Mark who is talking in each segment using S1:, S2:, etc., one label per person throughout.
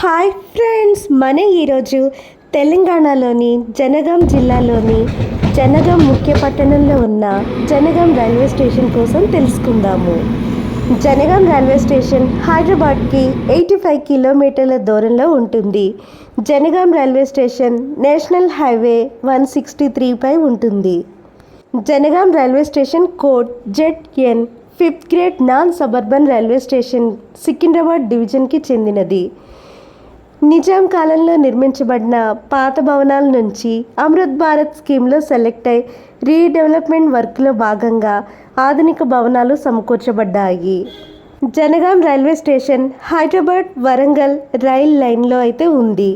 S1: Hi friends, మన ఈరోజు తెలంగాణలోని జనగాం జిల్లాలోని జనగాం ముఖ్య పట్టణంలో ఉన్న జనగాం రైల్వే స్టేషన్ కోసం తెలుసుకుందాము. జనగాం రైల్వే స్టేషన్ హైదరాబాద్కి 85 కిలోమీటర్ల దూరంలో ఉంటుంది. Jangaon railway station national highway 163 పై ఉంటుంది. Jangaon railway station code ZN 5th grade non suburban railway station Secunderabad డివిజన్కి చెందినది. నిజాం కాలంలో నిర్మించబడిన పాత భవనాల నుంచి అమృత్ భారత్ స్కీమ్లో సెలెక్ట్ అయి రీడెవలప్మెంట్ వర్క్లో భాగంగా ఆధునిక భవనాలు సమకూర్చబడ్డాయి. Jangaon railway station Hyderabad Warangal rail లైన్లో అయితే ఉంది.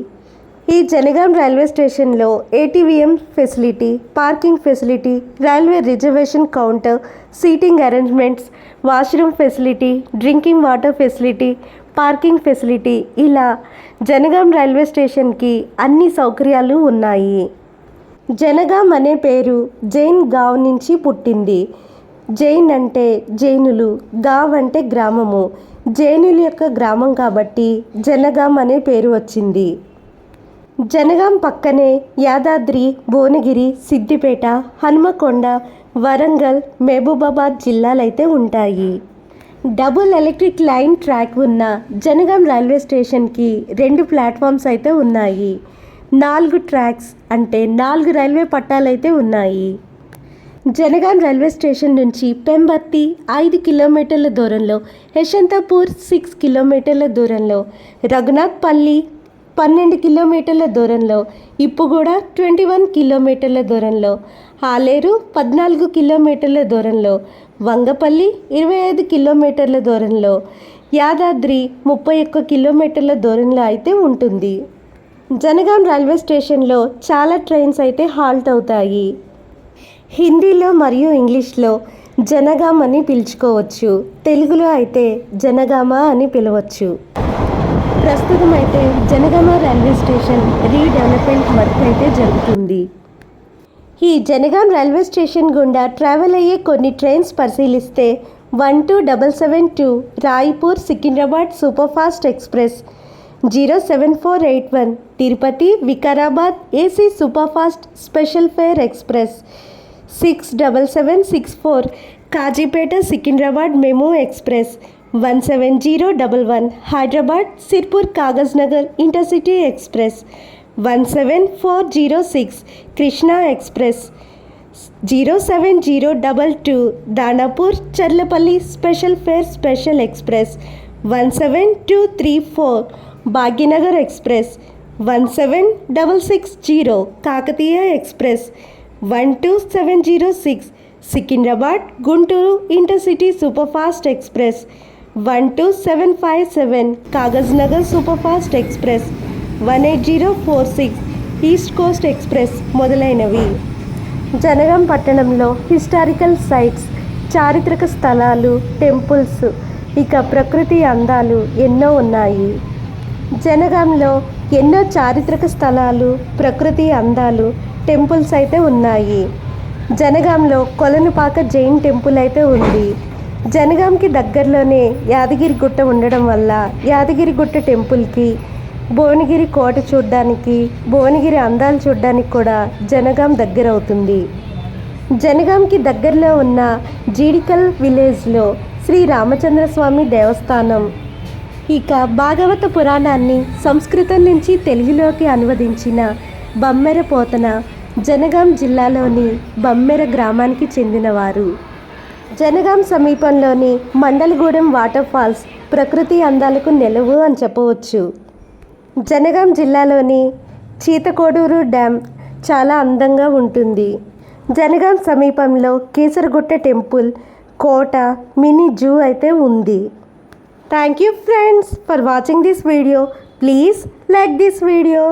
S1: ఈ జనగాం రైల్వే స్టేషన్లో ATVM facility, parking facility, railway reservation counter, seating arrangements, washroom facility, drinking water facility, parking facility ఇలా జనగాం రైల్వే స్టేషన్కి అన్ని సౌకర్యాలు ఉన్నాయి. జనగాం అనే పేరు జైన్ గావ్ నుంచి పుట్టింది. జైన్ అంటే జైనులు, గావ్ అంటే గ్రామము. జైనుల యొక్క గ్రామం కాబట్టి జనగాం అనే పేరు వచ్చింది. జనగాం పక్కనే యాదాద్రి, భువనగిరి, సిద్దిపేట, హనుమకొండ, వరంగల్, మహబూబాబాద్ జిల్లాలైతే ఉంటాయి. డబుల్ ఎలక్ట్రిక్ లైన్ ట్రాక్ ఉన్న జనగాం రైల్వే స్టేషన్కి 2 ప్లాట్ఫామ్స్ అయితే ఉన్నాయి. 4 ట్రాక్స్ అంటే 4 రైల్వే పట్టాలు అయితే ఉన్నాయి. జనగాం రైల్వే స్టేషన్ నుంచి పెంబర్తి 5 కిలోమీటర్ల దూరంలో, యశ్వంతపూర్ 6 కిలోమీటర్ల దూరంలో, రఘునాథ్పల్లి 12 కిలోమీటర్ల దూరంలో, ఇప్పుగూడ 21 కిలోమీటర్ల దూరంలో, ఆలేరు 14 కిలోమీటర్ల దూరంలో, వంగపల్లి 25 కిలోమీటర్ల దూరంలో, యాదాద్రి 31 కిలోమీటర్ల దూరంలో అయితే ఉంటుంది. జనగాం రైల్వే స్టేషన్లో చాలా ట్రైన్స్ అయితే హాల్ట్ అవుతాయి. హిందీలో మరియు ఇంగ్లీష్లో జనగాం అని పిలుచుకోవచ్చు. తెలుగులో అయితే జనగామ అని పిలవచ్చు. ప్రస్తుతం అయితే Janagama railway station redevelopment work అయితే జరుగుతుంది. ఈ జనగాం రైల్వే స్టేషన్ గుండా ట్రావెల్ అయ్యే కొన్ని ట్రైన్స్ పరిశీలిస్తే 12772 Raipur Secunderabad superfast express, 07481 Tirupati Vikarabad AC superfast special fare express, 67764 Kazipet Secunderabad MEMU express, 17011 Hyderabad Sirpur Kagaz Nagar intercity express, 17406 Krishna express, 07022 Danapur Charlapalli special fare special express, 17234 Bhagyanagar express, 17660 Kakatiya express, 12706 Secunderabad Guntur intercity superfast express, 12757 Kagaz Nagar superfast express, 18046 east Coast express మొదలైనవి. జనగాం పట్టణంలో historical sites, చారిత్రక స్థలాలు, temples, ఇక ప్రకృతి అందాలు ఎన్నో ఉన్నాయి. జనగాంలో ఎన్నో చారిత్రక స్థలాలు, ప్రకృతి అందాలు, టెంపుల్స్ అయితే ఉన్నాయి. జనగాంలో కొలనుపాక జైన్ టెంపుల్ అయితే ఉంది. జనగాంకి దగ్గరలోనే యాదగిరి గుట్ట ఉండడం వల్ల యాదగిరి గుట్ట టెంపుల్కి, భువనగిరి కోట చూడ్డానికి, భువనగిరి అందాలు చూడ్డానికి కూడా జనగాం దగ్గర అవుతుంది. జనగాంకి దగ్గరలో ఉన్న జీడికల్ విలేజ్లో శ్రీ రామచంద్రస్వామి దేవస్థానం, ఇక భాగవత పురాణాన్ని సంస్కృతం నుంచి తెలుగులోకి అనువదించిన బమ్మెర పోతన జనగాం జిల్లాలోని బమ్మెర గ్రామానికి చెందినవారు. జనగాం సమీపంలోని మండలగూడెం వాటర్ ఫాల్స్ ప్రకృతి అందాలకు నెలవు అని చెప్పవచ్చు. జనగాం జిల్లాలోని చీతకోడూరు డ్యామ్ చాలా అందంగా ఉంటుంది. జనగాం సమీపంలో కీసరగుట్ట టెంపుల్, కోట, మినీ జూ అయితే ఉంది. Thank you friends for watching this video. Please like this video.